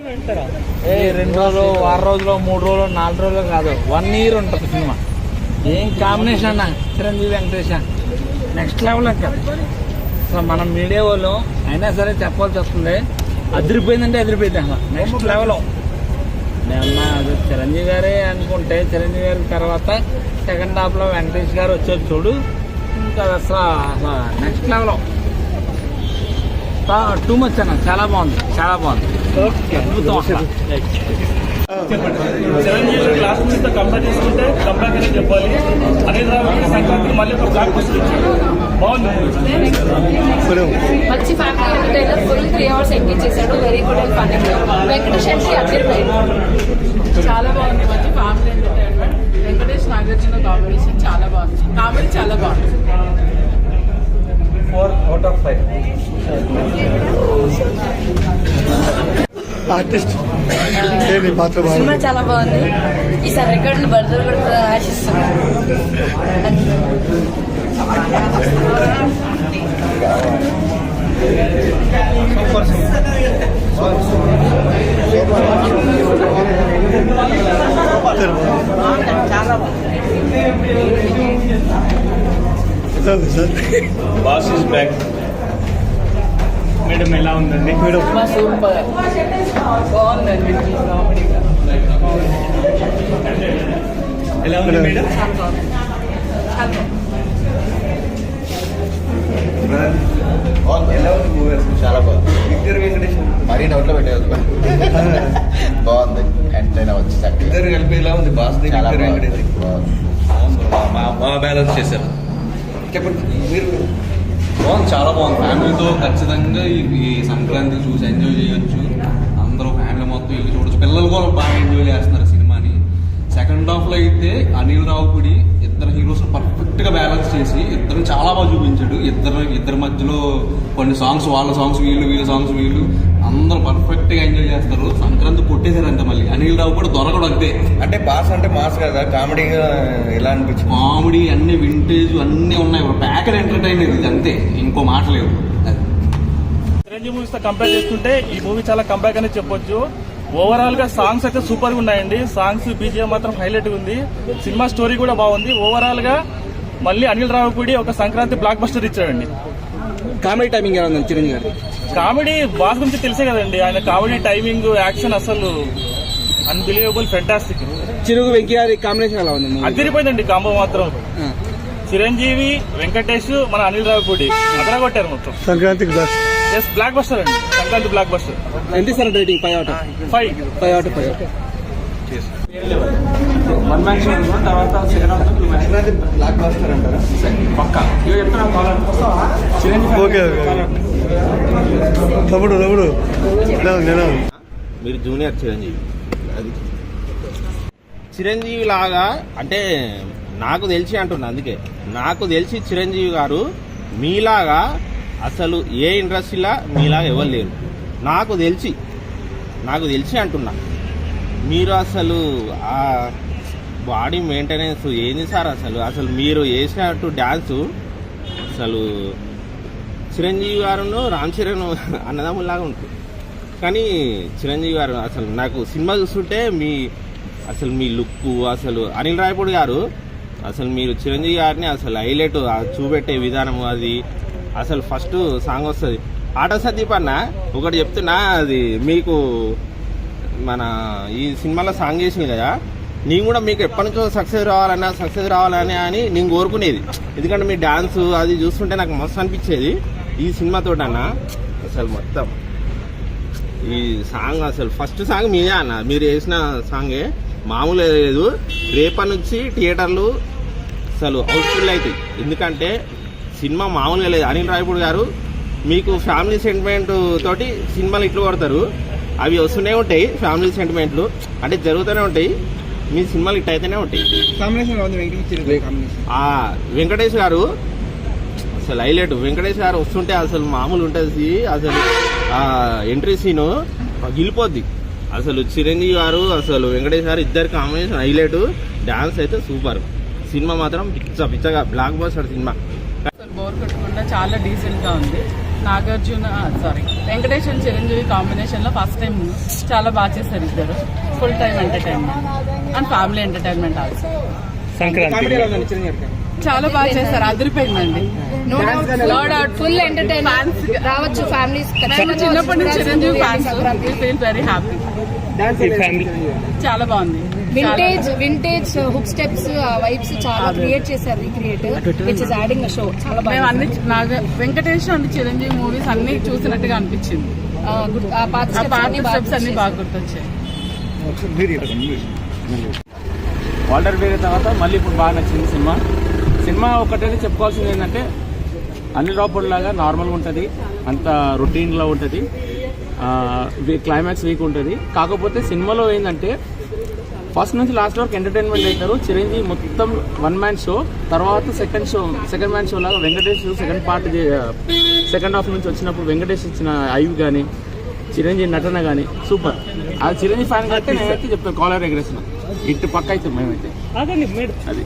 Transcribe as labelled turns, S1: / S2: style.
S1: 2 రోజులు, 6 రోజులు, 3 రోజులు, 4 రోజులు కాదు, 1 year ఉంటుంది సినిమా. ఏం కాంబినేషన్ అన్న చిరంజీవి వెంకటేష్ నెక్స్ట్ లెవెల్ అక్కడ. అసలు మనం మీడియా వాళ్ళు అయినా సరే చెప్పాల్సి వస్తుంది, అదిరిపోయిందంటే అదిరిపోయింది అసలు నెక్స్ట్ లెవెల్. నేను అది చిరంజీవి గారే అనుకుంటే చిరంజీవి గారి తర్వాత సెకండ్ హాఫ్లో వెంకటేష్ గారు వచ్చేది చూడు, ఇంకా అసలు నెక్స్ట్ లెవెల్. టూ మచ్ అన్న, చాలా బాగుంది, చాలా బాగుంది, అద్భుతం అసలు.
S2: చిరంజీవి క్లాస్ మీద కంపేర్ చేసుకుంటే కంపేర్ అని చెప్పాలి. అనేది సంక్రాంతికి మళ్ళీ ఒక బ్లాక్ బస్టర్ ఇచ్చాడు, బాగుంది.
S3: మంచి family entertainer, full 3 hours engage చేశాడు, very good and fun. Venkatesh entry అదిరిపోయింది, చాలా బాగుంది. మంచి family entertainment. Venkatesh Nagarjuna combination చాలా బాగుంది, కామెడీ చాలా బాగుంది.
S2: 4 out of 5.
S4: ఆర్టిస్ట్
S3: సినిమా చాలా బాగుంది. ఈసారి రికార్డులు బర్దర్ కూడా ఆశిస్తున్నాను.
S2: Boss is back. మేడం ఎలా ఉందండి?
S3: సూపర్ బాగుందండి,
S2: ఎలా ఉంది మేడం?
S5: చాలా బాగుంది. ఇద్దరు వెంకటేష్ మరీ డౌట్లో పెట్టేది బాగుంది. ఎంటైనా వచ్చి ఇద్దరు కలిపి ఎలా ఉంది బాస్ వెంకటేష్ బాగా బ్యాలెన్స్ చేశారు. చెప్పండి మీరు. బాగుంది, చాలా బాగుంది. ఫ్యామిలీతో ఖచ్చితంగా ఈ సంక్రాంతి చూసి ఎంజాయ్ చేయొచ్చు. అందరూ ఫ్యామిలీ మొత్తం వెళ్ళి చూడొచ్చు. పిల్లలు కూడా బాగా ఎంజాయ్ చేస్తున్నారు సినిమాని. సెకండ్ హాఫ్లో అయితే అనిల్ రావుపూడి ఇద్దరు హీరోస్ పర్ఫెక్ట్గా బ్యాలెన్స్ చేసి ఇద్దరు చాలా బాగా చూపించాడు. ఇద్దరి మధ్యలో కొన్ని సాంగ్స్, వాళ్ళ సాంగ్స్ వీళ్ళ సాంగ్స్ వీళ్ళు, అందరూ పర్ఫెక్ట్గా ఎంజాయ్ చేస్తారు. సంక్రాంతి కొట్టేశారంటే మళ్ళీ అనిల్ రావు కూడా దొరకడు అంతే. అంటే బాస్ అంటే మాస్ కదా, కామెడీగా ఎలా అనిపించింది? కామెడీ అన్ని వింటేజ్ అన్నీ ఉన్నాయి, ప్యాకెడ్ ఎంటర్టైనర్ ఇది అంతే, ఇంకో మాట లేదు.
S2: చిరంజీవి మూవీస్తో కంపేర్ చేసుకుంటే ఈ మూవీ చాలా కంబ్యాక్ అనేది చెప్పొచ్చు. ఓవరాల్ గా సాంగ్స్ అయితే సూపర్ గా ఉన్నాయండి. సాంగ్స్ బీజిఎం మాత్రం హైలైట్ ఉంది. సినిమా స్టోరీ కూడా బాగుంది. ఓవరాల్ గా మళ్ళీ అనిల్ రావుపూడి ఒక సంక్రాంతి బ్లాక్ బస్టర్ ఇచ్చాడండి.
S1: కామెడీ టైమింగ్ ఎలా ఉంది చిరంజీవి గారు?
S2: కామెడీ బాస్ గురించి తెలిసే కదండి, ఆయన కామెడీ టైమింగ్, యాక్షన్ అసలు అన్బిలీవబుల్, ఫెంటాస్టిక్.
S1: చిరుగు వెంకీ గారి కాంబినేషన్ ఎలా ఉంది?
S2: అదిరిపోయిందండి కాంబో మాత్రం. చిరంజీవి, వెంకటేష్, మన అనిల్ రావుపూడి అదర కొట్టారు మొత్తం.
S4: సంక్రాంతికి
S2: జస్ట్ బ్లాక్ బస్టర్ అండి, సంక్రాంతి బ్లాక్ బస్టర్.
S1: ఎంత sir rating? 5 out of 5. 5 out of 5.
S2: One man show తర్వాత
S5: బ్లాక్ బస్టర్ అంటారా?
S2: పక్కా చిరంజీవి.
S4: ఓకే తమ్ముడు
S6: మీరు జూనియర్ చిరంజీవి. అది చిరంజీవి లాగా అంటే నాకు తెలిసి అంటున్నా, అందుకే నాకు తెలిసి చిరంజీవి గారు మీలాగా అసలు ఏ ఇండస్ట్రీలా మీలాగా ఎవరు లేరు. నాకు తెలిసి అంటున్నా. మీరు అసలు ఆ బాడీ మెయింటెనెన్స్ ఏంది సార్? అసలు మీరు వేసినట్టు డ్యాన్సు అసలు చిరంజీవి గారును రామ్ చరణ్ అన్నదమ్ములాగా ఉంటుంది. కానీ చిరంజీవి గారు అసలు నాకు సినిమా చూస్తుంటే మీ లుక్, అసలు అనిల్ రాయపూడి గారు అసలు మీరు చిరంజీవి గారిని అసలు హైలైట్ చూపెట్టే విధానం, అది అసలు ఫస్ట్ సాంగ్ వస్తుంది ఆటో సందీప్ అన్న ఒకటి చెప్తున్నా, అది మీకు మన ఈ సినిమాలో సాంగ్ చేసింది కదా, నేను కూడా మీకు ఎప్పటి నుంచో సక్సెస్ రావాలని అని నేను కోరుకునేది. ఎందుకంటే మీ డాన్స్ అది చూస్తుంటే నాకు మస్తు అనిపించేది. ఈ సినిమాతో అన్న అసలు మొత్తం ఈ సాంగ్ అసలు ఫస్ట్ సాంగ్ మీదే అన్న, మీరు వేసిన సాంగే మామూలు లేదు. రేపటి నుంచి థియేటర్లు అసలు హౌస్ఫుల్ అవుతాయి. ఎందుకంటే సినిమా మామూలుగా లేదు. అనిల్ రాయపూడి గారు మీకు ఫ్యామిలీ సెంటిమెంట్ తోటి సినిమాలు ఇట్లు కొడతారు, అవి వస్తూనే ఉంటాయి. ఫ్యామిలీ సెంటిమెంట్లు అంటే జరుగుతూనే ఉంటాయి. మీ సినిమాలు ఇట్ అయితేనే ఉంటాయి. వెంకటేష్ గారు అసలు హైలైట్. వెంకటేష్ గారు వస్తుంటే అసలు మామూలు ఉంటుంది. అసలు ఎంట్రీ సీను గెలిపోద్ది. అసలు చిరంజీవి గారు అసలు వెంకటేష్ గారు ఇద్దరు కాంబినేషన్ హైలైట్. డాన్స్ అయితే సూపర్. సినిమా మాత్రం పిచ్చగా బ్లాక్ బస్టర్ సినిమా.
S7: బోర్ కొట్టకుండా చాలా డీసెంట్ గా ఉంది.
S3: వెంకటేష్ అండ్ చిరంజీవి కాంబినేషన్ లో ఫస్ట్ టైం చాలా బాగా చేశారు ఇద్దరు. Full time entertainment and family entertainment also. చాలా బాగా చేశారు, అదిరిపోయిందండి. నో డౌట్ ఫుల్ ఎంటర్టైన్మెంట్ రావచ్చు ఫ్యామిలీస్. చిన్నప్పటి నుంచి Chiranjeevi fans, feel very happy. చాలా బాగుంది.
S4: వింటేజ్ హుక్ స్టెప్స్ వైబ్స్ చాలా క్రియేట్ చేశారు, recreate which is adding a show. చాలా
S3: మేము అన్ని వెంకటేష్ అండ్ చిరంజీవి మూవీస్ అన్ని చూసినట్టుగా అనిపించింది. ఆ పాత స్టెప్స్ అన్ని బాగా గుర్తొచ్చాయి.
S7: వాల్టర్ వేరే తర్వాత మళ్ళీ ఇప్పుడు బాగా నచ్చింది సినిమా ఒకటైతే చెప్పుకోవాల్సింది ఏంటంటే అన్ని రాపర్డ్ లాగా నార్మల్గా ఉంటుంది, అంత రొటీన్లో ఉంటుంది, క్లైమాక్స్ వీక్ ఉంటుంది. కాకపోతే సినిమాలో ఏంటంటే ఫస్ట్ నుంచి లాస్ట్ వరకు ఎంటర్టైన్మెంట్ అవుతారు. చిరంజీవి మొత్తం వన్ మ్యాన్ షో, తర్వాత సెకండ్ మ్యాన్ షో లాగా వెంకటేష్ సెకండ్ హాఫ్ నుంచి వచ్చినప్పుడు వెంకటేష్ ఇచ్చిన ఐవ్ కానీ చిరంజీవి నటన కానీ సూపర్. అది చిరంజీవి ఫ్యాన్ కంటే నేనైతే చెప్తాను కాలర్ ఎగరేసిన ఇటు పక్క అయితే మేమైతే అది